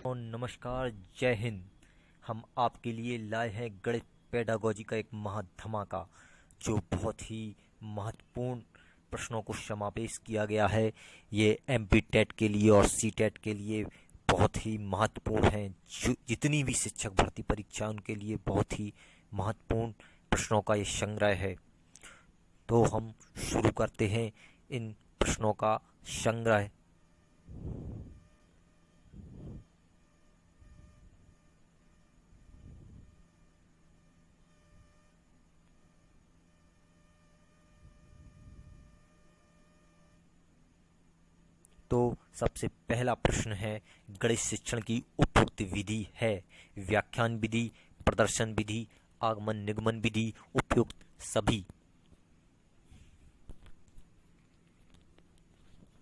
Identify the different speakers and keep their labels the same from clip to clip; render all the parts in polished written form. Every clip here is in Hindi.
Speaker 1: और नमस्कार, जय हिंद। हम आपके लिए लाए हैं गणित पेडागोजी का एक महाधमाका, जो बहुत ही महत्वपूर्ण प्रश्नों को समावेश किया गया है। ये एमपी टेट के लिए और सी टेट के लिए बहुत ही महत्वपूर्ण है। जितनी भी शिक्षक भर्ती परीक्षा उनके लिए बहुत ही महत्वपूर्ण प्रश्नों का ये संग्रह है। तो हम शुरू करते हैं इन प्रश्नों का संग्रह। तो सबसे पहला प्रश्न है, गणित शिक्षण की उपयुक्त विधि है व्याख्यान विधि, प्रदर्शन विधि, आगमन निगमन विधि, उपयुक्त सभी।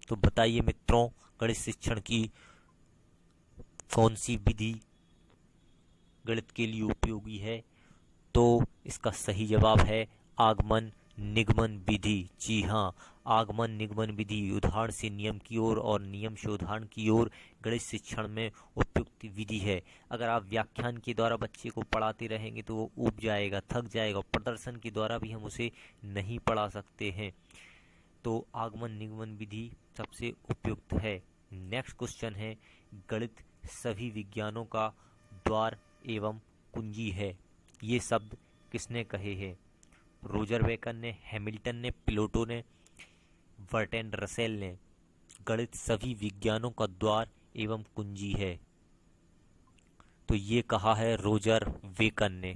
Speaker 1: तो बताइए मित्रों, गणित शिक्षण की कौन सी विधि गणित के लिए उपयोगी है? तो इसका सही जवाब है आगमन निगमन विधि। जी हाँ, आगमन निगमन विधि उदाहरण से नियम की ओर और नियम से उदाहरण की ओर गणित शिक्षण में उपयुक्त विधि है। अगर आप व्याख्यान के द्वारा बच्चे को पढ़ाते रहेंगे तो वो ऊब जाएगा, थक जाएगा। प्रदर्शन के द्वारा भी हम उसे नहीं पढ़ा सकते हैं। तो आगमन निगमन विधि सबसे उपयुक्त है। नेक्स्ट क्वेश्चन है, गणित सभी विज्ञानों का द्वार एवं कुंजी है। ये शब्द किसने कहे हैं? रोजर बेकन ने, हैमिल्टन ने, प्लेटो ने, बर्ट्रैंड रसेल ने। गणित सभी विज्ञानों का द्वार एवं कुंजी है, तो ये कहा है रोजर बेकन ने।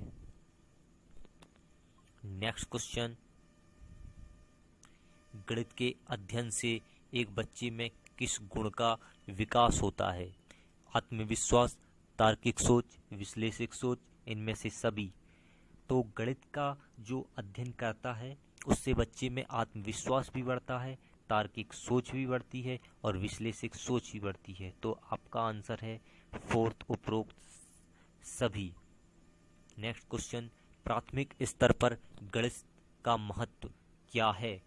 Speaker 1: नेक्स्ट क्वेश्चन, गणित के अध्ययन से एक बच्चे में किस गुण का विकास होता है? आत्मविश्वास, तार्किक सोच, विश्लेषक सोच, इनमें से सभी। तो गणित का जो अध्ययन करता है उससे बच्चे में आत्मविश्वास भी बढ़ता है, तार्किक सोच भी बढ़ती है और विश्लेषक सोच भी बढ़ती है। तो आपका आंसर है फोर्थ, उपरोक्त सभी। नेक्स्ट क्वेश्चन, प्राथमिक स्तर पर गणित का महत्व क्या है?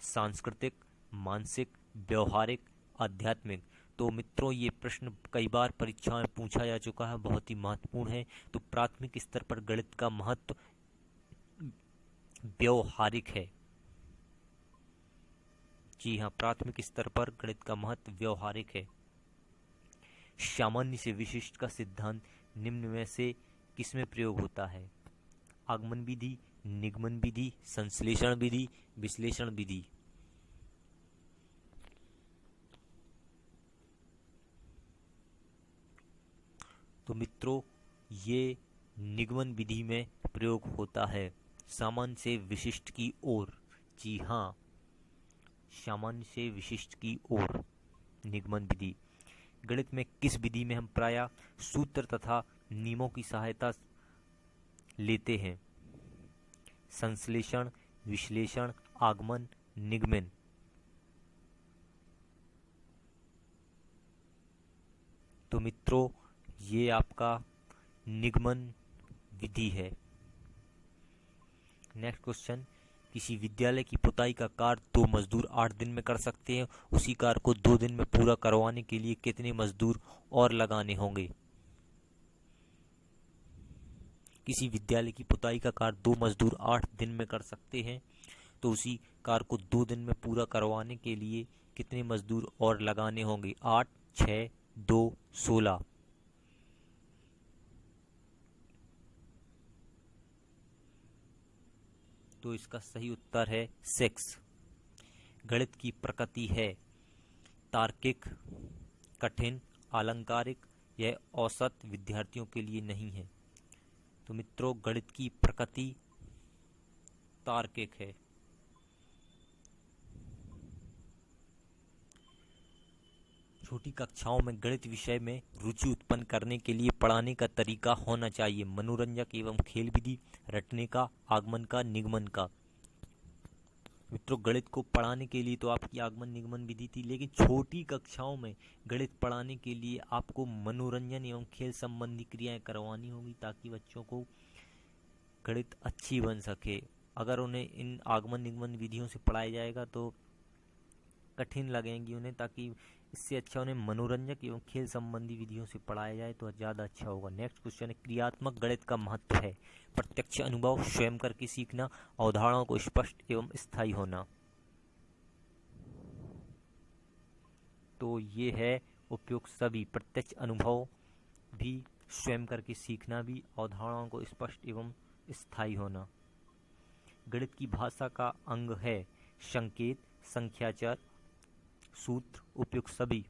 Speaker 1: सांस्कृतिक, मानसिक, व्यवहारिक, आध्यात्मिक। तो मित्रों, ये प्रश्न कई बार परीक्षा में पूछा जा चुका है, बहुत ही महत्वपूर्ण है। तो प्राथमिक स्तर पर गणित का महत्व व्यवहारिक है। जी हाँ, प्राथमिक स्तर पर गणित का महत्व व्यवहारिक है। सामान्य से विशिष्ट का सिद्धांत निम्न में से किसमें प्रयोग होता है? आगमन विधि, निगमन विधि, संश्लेषण विधि, विश्लेषण विधि। तो मित्रों, ये निगमन विधि में प्रयोग होता है, सामान्य से विशिष्ट की ओर। जी हाँ, सामान्य से विशिष्ट की ओर निगमन विधि। गणित में किस विधि में हम प्रायः सूत्र तथा नियमों की सहायता लेते हैं? संश्लेषण, विश्लेषण, आगमन, निगमन। तो मित्रों, ये आपका निगमन विधि है। नेक्स्ट क्वेश्चन, किसी विद्यालय की पुताई का कार्य 2 मजदूर 8 दिन में कर सकते हैं, उसी कार्य को 2 दिन में पूरा करवाने के लिए कितने मजदूर और लगाने होंगे? किसी विद्यालय की पुताई का कार्य 2 मजदूर 8 दिन में कर सकते हैं, तो उसी कार्य को 2 दिन में पूरा करवाने के लिए कितने मजदूर और लगाने होंगे? 8, 6, 2, 16। तो इसका सही उत्तर है 6। गणित की प्रकृति है तार्किक, कठिन, आलंकारिक। यह औसत विद्यार्थियों के लिए नहीं है। तो मित्रों, गणित की प्रकृति तार्किक है। छोटी कक्षाओं में गणित विषय में रुचि उत्पन्न करने के लिए पढ़ाने का तरीका होना चाहिए मनोरंजक एवं खेल विधि, रटने का, आगमन का, निगमन का। मित्रों, गणित को पढ़ाने के लिए तो आपकी आगमन निगमन विधि थी, लेकिन छोटी कक्षाओं में गणित पढ़ाने के लिए आपको मनोरंजन एवं खेल संबंधी क्रियाएं करवानी होगी, ताकि बच्चों को गणित अच्छी बन सके। अगर उन्हें इन आगमन निगमन विधियों से पढ़ाया जाएगा तो कठिन लगेंगी उन्हें, ताकि इससे अच्छा उन्हें मनोरंजक एवं खेल संबंधी विधियों से पढ़ाया जाए तो ज़्यादा अच्छा होगा। नेक्स्ट क्वेश्चन है, क्रियात्मक गणित का महत्व है प्रत्यक्ष अनुभव, स्वयं करके सीखना, अवधारणाओं को स्पष्ट एवं स्थायी होना। तो ये है उपयुक्त सभी, प्रत्यक्ष अनुभव भी, स्वयं करके सीखना भी, अवधारणाओं को स्पष्ट एवं स्थायी होना। गणित की भाषा का अंग है संकेत, संख्याचर, सूत्र, उपयुक्त सभी।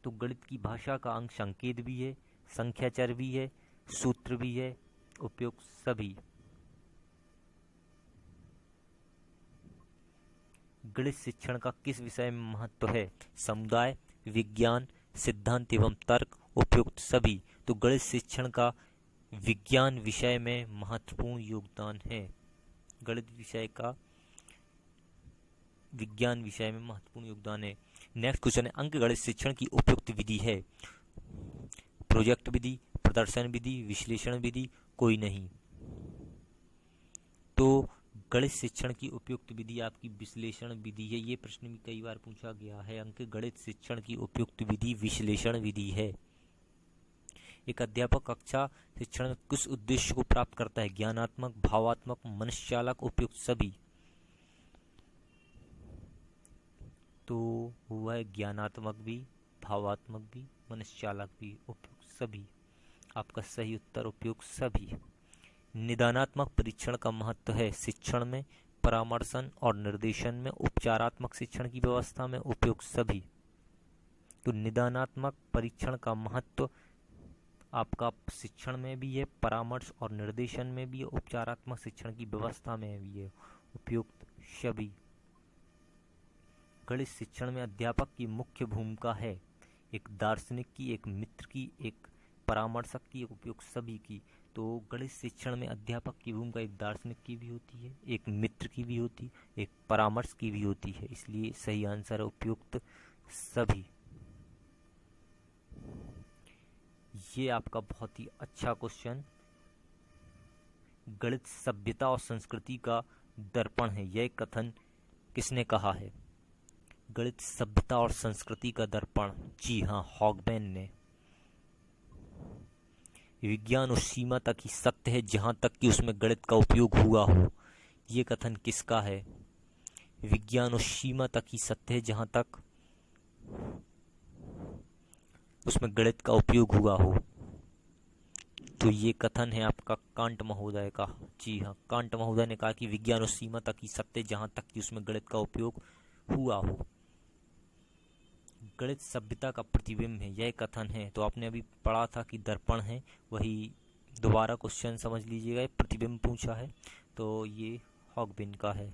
Speaker 1: तो गणित की भाषा का अंग संकेत भी है, संख्याचर भी है, सूत्र भी है, उपयुक्त सभी। गणित शिक्षण का किस विषय में महत्व है? समुदाय, विज्ञान, सिद्धांत एवं तर्क, उपयुक्त सभी। तो गणित शिक्षण का विज्ञान विषय में महत्वपूर्ण योगदान है। गणित विषय का विज्ञान विषय में महत्वपूर्ण योगदान है। नेक्स्ट क्वेश्चन है, अंक गणित शिक्षण की उपयुक्त विधि है? प्रोजेक्ट विधि, प्रदर्शन विधि, विश्लेषण विधि, कोई नहीं। तो गणित शिक्षण की उपयुक्त विधि आपकी विश्लेषण विधि है। ये प्रश्न भी कई बार पूछा गया है। अंक गणित शिक्षण की उपयुक्त विधि विश्लेषण विधि है। एक अध्यापक कक्षा शिक्षण में किस उद्देश्य को प्राप्त करता है? ज्ञानात्मक, भावात्मक, मनुष्यालक, उपयुक्त सभी। तो हुआ है ज्ञानात्मक भी, भावात्मक भी, मनुष्यालक भी, उपयुक्त सभी। आपका सही उत्तर उपयुक्त सभी। निदानात्मक परीक्षण का महत्व है शिक्षण में, परामर्शन और निर्देशन में, उपचारात्मक शिक्षण की व्यवस्था में, उपयुक्त सभी। तो निदानात्मक परीक्षण का महत्व आपका शिक्षण में भी है, परामर्श और निर्देशन में भी है, उपचारात्मक शिक्षण की व्यवस्था में भी है, उपयुक्त सभी। गणित शिक्षण में अध्यापक की मुख्य भूमिका है एक दार्शनिक की, एक मित्र की, एक परामर्शक की, एक उपयुक्त सभी की। तो गणित शिक्षण में अध्यापक की भूमिका एक दार्शनिक की भी होती है, एक मित्र की भी होती है, एक परामर्श की भी होती है। इसलिए सही आंसर है उपयुक्त सभी। ये आपका बहुत ही अच्छा क्वेश्चन, गणित सभ्यता और संस्कृति का दर्पण है, यह कथन किसने कहा है? गणित सभ्यता और संस्कृति का दर्पण, जी हाँ, हॉगबेन ने। विज्ञान उस सीमा तक ही सत्य है जहां तक कि उसमें गणित का उपयोग हुआ हो, ये कथन किसका है? विज्ञान उस सीमा तक ही सत्य है जहां तक उसमें गणित का उपयोग हुआ हो। तो ये कथन है आपका कांट महोदय का। जी हाँ, कांट महोदय ने कहा कि विज्ञान उस सीमा तक ही सत्य है जहां तक कि उसमें गणित का उपयोग हुआ हो। गणित सभ्यता का प्रतिबिंब है, यह कथन है। तो आपने अभी पढ़ा था कि दर्पण है, वही दोबारा क्वेश्चन समझ लीजिएगा, प्रतिबिंब पूछा है, तो ये हॉगबेन का है।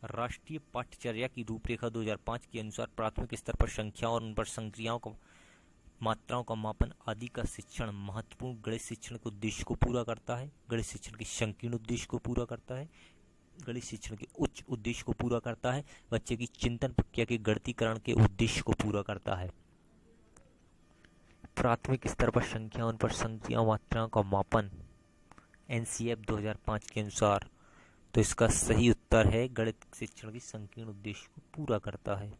Speaker 1: राष्ट्रीय पाठ्यचर्या की रूपरेखा 2005 के अनुसार प्राथमिक स्तर पर संख्याओं और उन पर संक्रियाओं को, मात्राओं का मापन आदि का शिक्षण महत्वपूर्ण गणित शिक्षण के उद्देश्य को पूरा करता है, गणित शिक्षण के संकीर्ण उद्देश्य को पूरा करता है, गणित शिक्षण के उच्च उद्देश्य को पूरा करता है, बच्चे की चिंतन प्रक्रिया के गणितीकरण के उद्देश्य को पूरा करता है। प्राथमिक स्तर पर संख्याओं पर संक्रियाओं मात्राओं का मापन एनसीएफ 2005 के अनुसार। तो इसका सही उत्तर है गणित शिक्षण के संकीर्ण उद्देश्य को पूरा करता है।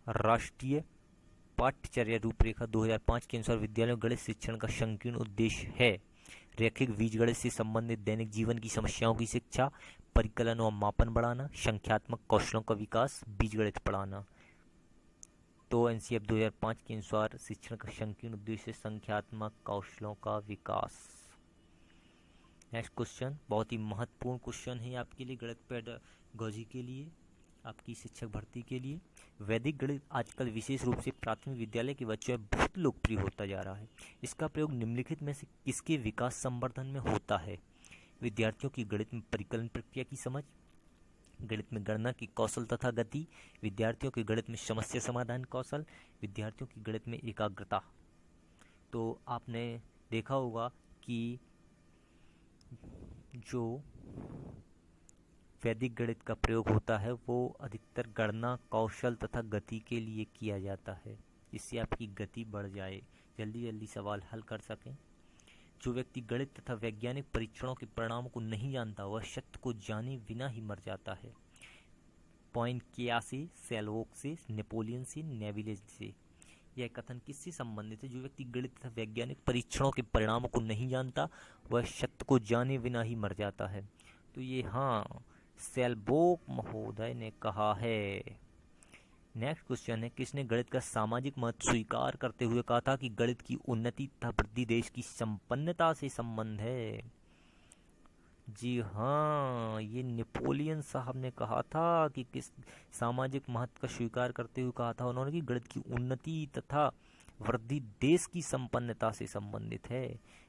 Speaker 1: राष्ट्रीय पाठ्यचर्या रूपरेखा 2005 के अनुसार विद्यालयों में गणित शिक्षण का संकीर्ण उद्देश्य है रैखिक बीजगणित से संबंधित दैनिक जीवन की समस्याओं की शिक्षा, परिकलन और मापन बढ़ाना, संख्यात्मक कौशलों का विकास, बीजगणित पढ़ाना। तो एनसीएफ 2005 के अनुसार शिक्षण का संकीर्ण उद्देश्य संख्यात्मक कौशलों का विकास। नेक्स्ट क्वेश्चन बहुत ही महत्वपूर्ण क्वेश्चन है आपके लिए, गणित पेडागोजी के लिए, आपकी शिक्षक भर्ती के लिए। वैदिक गणित आजकल विशेष रूप से प्राथमिक विद्यालय के बच्चों में बहुत लोकप्रिय होता जा रहा है। इसका प्रयोग निम्नलिखित में से किसके विकास संवर्धन में होता है? विद्यार्थियों की गणित में परिकलन प्रक्रिया की समझ, गणित में गणना की कौशल तथा गति, विद्यार्थियों के गणित में समस्या समाधान कौशल, विद्यार्थियों की गणित में एकाग्रता। तो आपने देखा होगा कि जो वैदिक गणित का प्रयोग होता है वो अधिकतर गणना कौशल तथा गति के लिए किया जाता है। जिससे आपकी गति बढ़ जाए, जल्दी जल्दी सवाल हल कर सकें। जो व्यक्ति गणित तथा वैज्ञानिक परीक्षणों के परिणामों को नहीं जानता वह सत्य को जाने बिना ही मर जाता है। पॉइंट क्या से, सेल्वोक से, नेपोलियन से, नेविले से। यह कथन किससे संबंधित है? जो व्यक्ति गणित तथा वैज्ञानिक परीक्षणों के परिणामों को नहीं जानता वह सत्य को जाने बिना ही मर जाता है। तो ये हाँ सेल्वोक महोदय ने कहा है। नेक्स्ट क्वेश्चन है, किसने गणित का सामाजिक महत्व स्वीकार करते हुए कहा था कि गणित की उन्नति तथा वृद्धि देश की संपन्नता से संबंध है? जी हाँ, ये नेपोलियन साहब ने कहा था कि किस सामाजिक महत्व का स्वीकार करते हुए कहा था उन्होंने कि गणित की उन्नति तथा वृद्धि देश की संपन्नता से संबंधित है।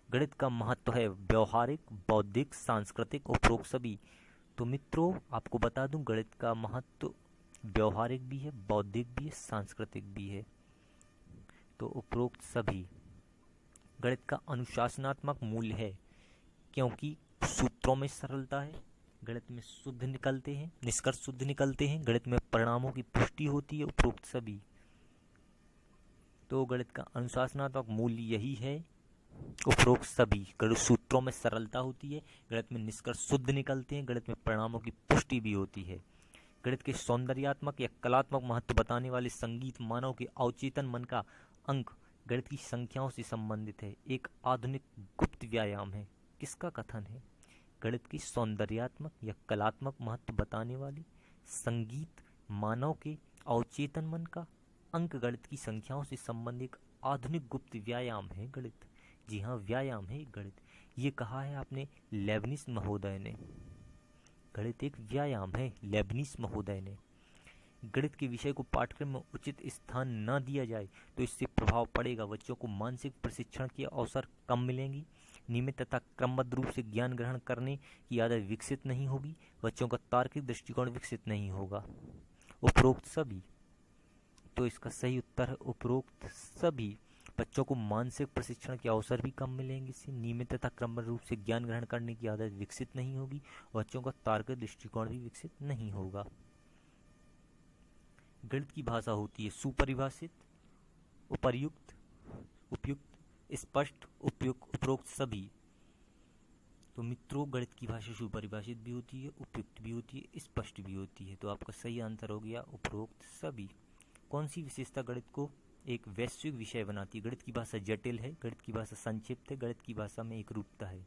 Speaker 1: गणित का महत्व है व्यवहारिक, बौद्धिक, सांस्कृतिक, उपरोक्त सभी। तो मित्रों आपको बता दूं गणित का महत्व व्यवहारिक भी है, बौद्धिक भी है, सांस्कृतिक भी है। तो उपरोक्त सभी। गणित का अनुशासनात्मक मूल्य है क्योंकि सूत्रों में सरलता है, गणित में शुद्ध निकलते हैं, निष्कर्ष शुद्ध निकलते हैं, गणित में परिणामों की पुष्टि होती है, उपरोक्त सभी। तो गणित का अनुशासनात्मक मूल्य यही है, उपरोक्त सभी। गणित सूत्रों में सरलता होती है, गणित में निष्कर्ष शुद्ध निकलते हैं, गणित में परिणामों की पुष्टि भी होती है। गणित के सौंदर्यात्मक या कलात्मक महत्व बताने वाले संगीत मानव के अवचेतन मन का अंग गणित की संख्याओं से संबंधित है, एक आधुनिक गुप्त व्यायाम है। किसका कथन है? गणित की सौंदर्यात्मक या कलात्मक महत्व बताने वाली संगीत मानव के अवचेतन मन का अंक गणित की संख्याओं से संबंधित आधुनिक गुप्त व्यायाम है गणित। जी हाँ, व्यायाम है गणित। ये कहा है आपने लेबनिज महोदय ने। गणित एक व्यायाम है, लेबनिज महोदय ने। गणित के विषय को पाठ्यक्रम में उचित स्थान न दिया जाए तो इससे प्रभाव पड़ेगा। बच्चों को मानसिक प्रशिक्षण के अवसर कम मिलेंगी, नियमित तथा क्रमबद्ध रूप से ज्ञान ग्रहण करने की आदत विकसित नहीं होगी, बच्चों का तार्किक दृष्टिकोण विकसित नहीं होगा। उपरोक्त सभी। तो इसका सही उत्तर है उपरोक्त सभी। बच्चों को मानसिक प्रशिक्षण के अवसर भी कम मिलेंगे, इससे नियमित तथा क्रमबद्ध रूप से ज्ञान ग्रहण करने की आदत विकसित नहीं होगी, बच्चों का तार्किक दृष्टिकोण भी विकसित नहीं होगा। गणित की भाषा होती है सुपरिभाषित, उपर्युक्त, उपयुक्त, स्पष्ट, उपयुक्त, उपरोक्त सभी। तो मित्रों गणित की भाषा सुपरिभाषित भी होती है, उपयुक्त भी होती है, स्पष्ट भी होती है। तो आपका सही आंसर हो गया उपरोक्त सभी। कौन सी विशेषता गणित को एक वैश्विक विषय बनाती है? गणित की भाषा जटिल है, गणित की भाषा संक्षिप्त है, गणित की भाषा में एक रूपता है,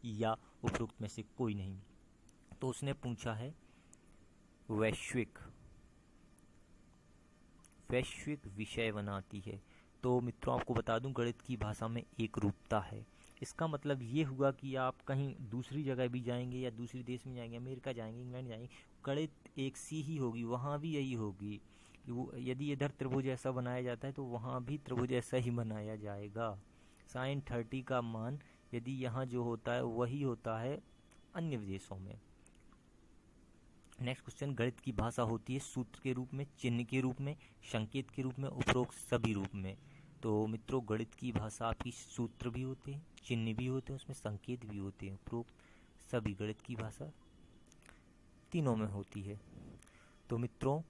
Speaker 1: या उपरोक्त में से कोई नहीं। तो उसने पूछा है वैश्विक विषय बनाती है। तो मित्रों आपको बता दूं गणित की भाषा में एक रूपता है। इसका मतलब ये हुआ कि आप कहीं दूसरी जगह भी जाएंगे या दूसरे देश में जाएंगे, अमेरिका जाएंगे, इंग्लैंड जाएंगे, गणित एक सी ही होगी, वहाँ भी यही होगी। यदि इधर त्रिभुज ऐसा बनाया जाता है तो वहाँ भी त्रिभुज ऐसा ही बनाया जाएगा। sin 30 का मान यदि यहाँ जो होता है वही होता है अन्य देशों में। नेक्स्ट क्वेश्चन, गणित की भाषा होती है सूत्र के रूप में, चिन्ह के रूप में, संकेत के रूप में, उपरोक्त सभी रूप में। तो मित्रों गणित की भाषा आपकी सूत्र भी होते हैं, चिन्ह भी होते हैं, उसमें संकेत भी होते हैं, उपरोक्त सभी। गणित की भाषा तीनों में होती है। तो मित्रों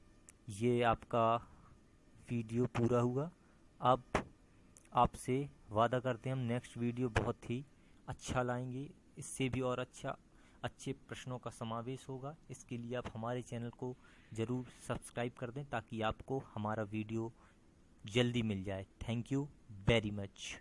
Speaker 1: ये आपका वीडियो पूरा हुआ। अब आपसे वादा करते हैं हम नेक्स्ट वीडियो बहुत ही अच्छा लाएंगे, इससे भी और अच्छे प्रश्नों का समावेश होगा। इसके लिए आप हमारे चैनल को ज़रूर सब्सक्राइब कर दें ताकि आपको हमारा वीडियो जल्दी मिल जाए। Thank you very much.